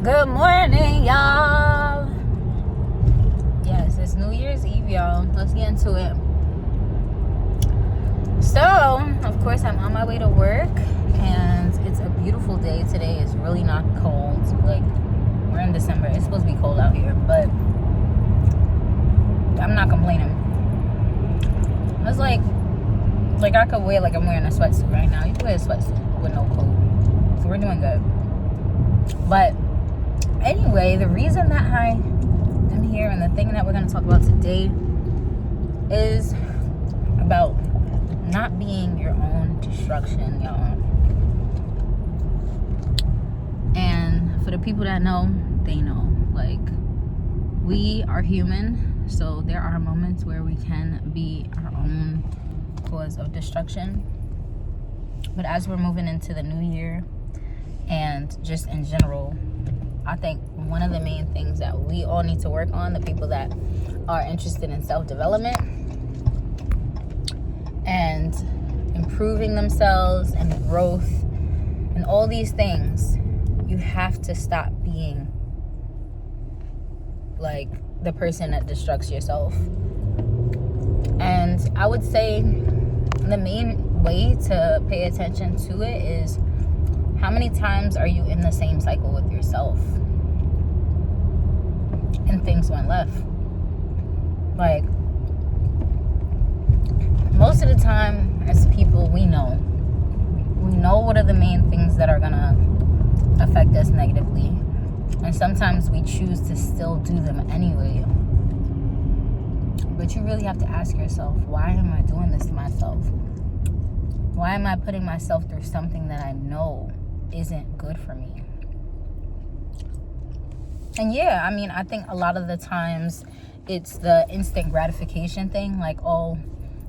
Good morning, y'all. Yes, it's New Year's Eve, y'all. Let's get into it. So, of course, I'm on my way to work, and it's a beautiful day today. It's really not cold. Like, we're in December. It's supposed to be cold out here, but I'm not complaining. It's like I could wear, like I'm wearing a sweatsuit right now. You can wear a sweatsuit with no coat. So we're doing good. But anyway, the reason that I am here and the thing that we're going to talk about today is about not being your own destruction, y'all. And for the people that know, they know. Like, we are human, so there are moments where we can be our own cause of destruction. But as we're moving into the new year, and just in general, I think one of the main things that we all need to work on, the people that are interested in self-development and improving themselves and growth and all these things, you have to stop being like the person that destructs yourself. And I would say the main way to pay attention to it is, how many times are you in the same cycle with yourself and things went left? Like, most of the time as people, we know what are the main things that are gonna affect us negatively, and sometimes we choose to still do them anyway. But you really have to ask yourself, why am I doing this to myself? Why am I putting myself through something that I know isn't good for me? And yeah, I mean, I think a lot of the times it's the instant gratification thing, like, oh,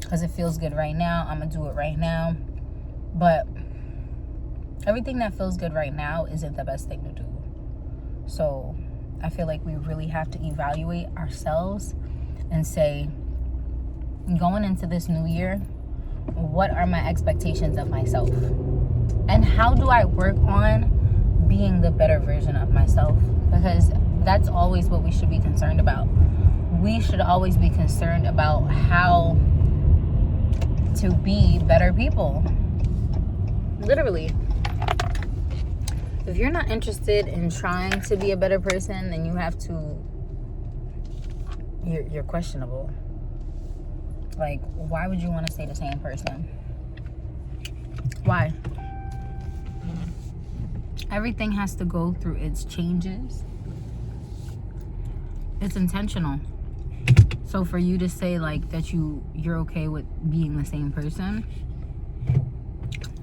because it feels good right now, I'm gonna do it right now. But everything that feels good right now isn't the best thing to do. So I feel like we really have to evaluate ourselves and say, going into this new year, what are my expectations of myself? And how do I work on being the better version of myself? Because that's always what we should be concerned about. We should always be concerned about how to be better people. Literally. If you're not interested in trying to be a better person, then you're questionable. Like, why would you want to stay the same person? Why? Everything has to go through its changes. It's intentional. So for you to say like that you're okay with being the same person,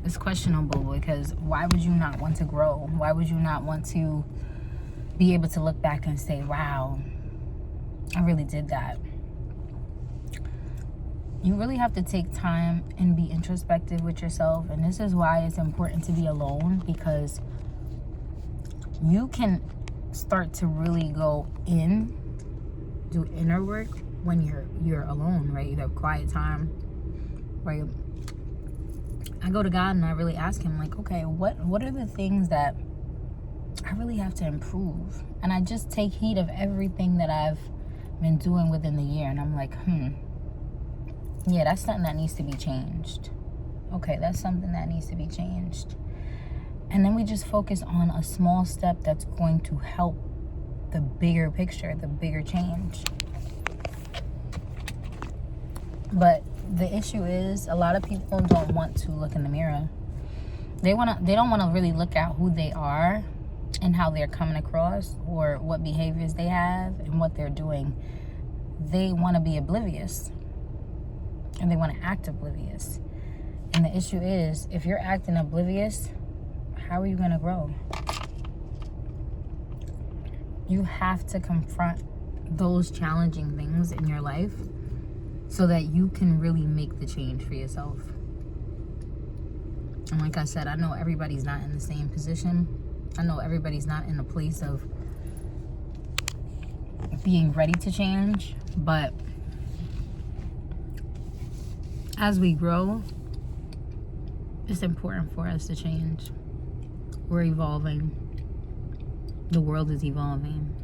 it's questionable, because why would you not want to grow? Why would you not want to be able to look back and say, wow, I really did that? You really have to take time and be introspective with yourself. And this is why it's important to be alone, because you can start to really go in, do inner work when you're alone, right? You have quiet time, right? I go to God and I really ask him, like, okay, what are the things that I really have to improve? And I just take heed of everything that I've been doing within the year, and I'm like, yeah, that's something that needs to be changed. Okay, that's something that needs to be changed. And then we just focus on a small step that's going to help the bigger picture, the bigger change. But the issue is, a lot of people don't want to look in the mirror. They don't want to really look at who they are and how they're coming across, or what behaviors they have and what they're doing. They want to be oblivious, and they want to act oblivious. And the issue is, if you're acting oblivious, how are you going to grow? You have to confront those challenging things in your life so that you can really make the change for yourself. And like I said, I know everybody's not in the same position. I know everybody's not in a place of being ready to change. But as we grow, it's important for us to change. We're evolving. The world is evolving.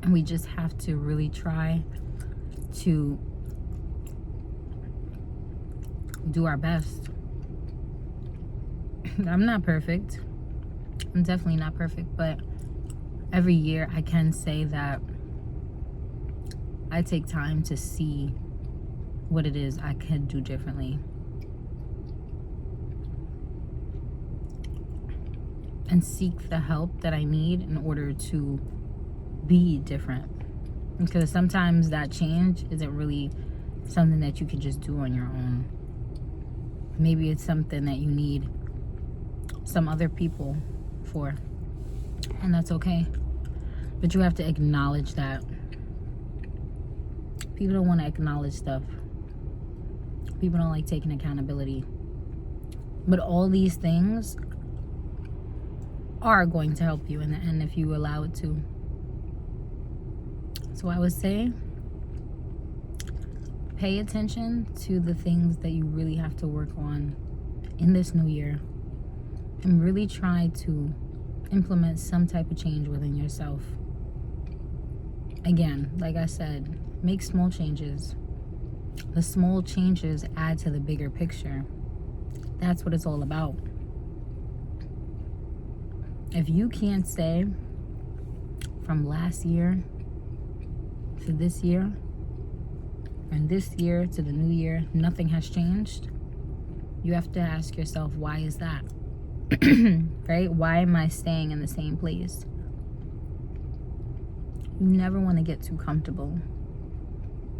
And we just have to really try to do our best. I'm not perfect. I'm definitely not perfect, but every year I can say that I take time to see what it is I could do differently. And seek the help that I need in order to be different. Because sometimes that change isn't really something that you can just do on your own. Maybe it's something that you need some other people for. And that's okay. But you have to acknowledge that. People don't want to acknowledge stuff. People don't like taking accountability. But all these things are going to help you in the end if you allow it to. So I would say, pay attention to the things that you really have to work on in this new year. And really try to implement some type of change within yourself. Again, like I said, make small changes. The small changes add to the bigger picture. That's what it's all about. If you can't say from last year to this year, and this year to the new year, nothing has changed, you have to ask yourself, why is that? Right? Why am I staying in the same place? You never want to get too comfortable,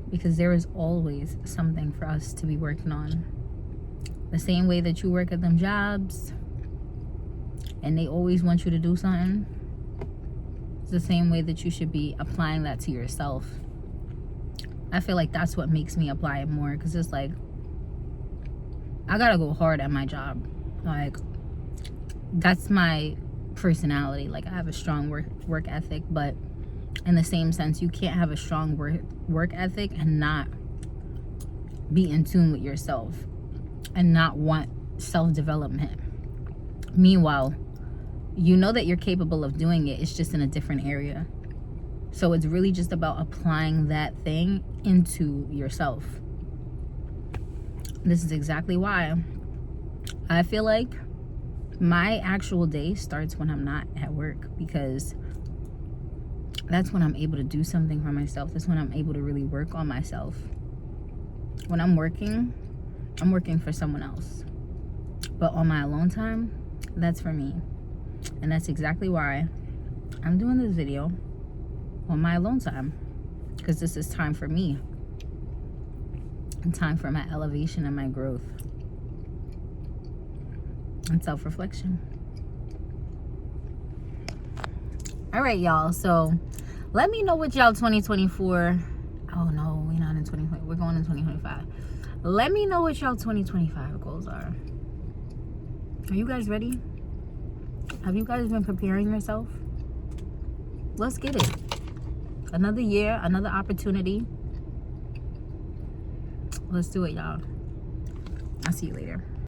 because there is always something for us to be working on. The same way that you work at them jobs and they always want you to do something, it's the same way that you should be applying that to yourself. I feel like that's what makes me apply it more, because it's like, I gotta go hard at my job. Like, that's my personality. Like, I have a strong work ethic, but in the same sense, you can't have a strong work ethic and not be in tune with yourself and not want self-development. Meanwhile, you know that you're capable of doing it. It's just in a different area. So it's really just about applying that thing into yourself. This is exactly why I feel like my actual day starts when I'm not at work, because that's when I'm able to do something for myself. That's when I'm able to really work on myself. When I'm working for someone else. But on my alone time, that's for me. And that's exactly why I'm doing this video on my alone time, because this is time for me and time for my elevation and my growth and self-reflection. All right, y'all, so let me know what y'all 2024, oh no, we're not in 2020, we're going in 2025. Let me know what y'all 2025 goals are. Are you guys ready? Have you guys been preparing yourself? Let's get it. Another year, another opportunity. Let's do it, y'all. I'll see you later.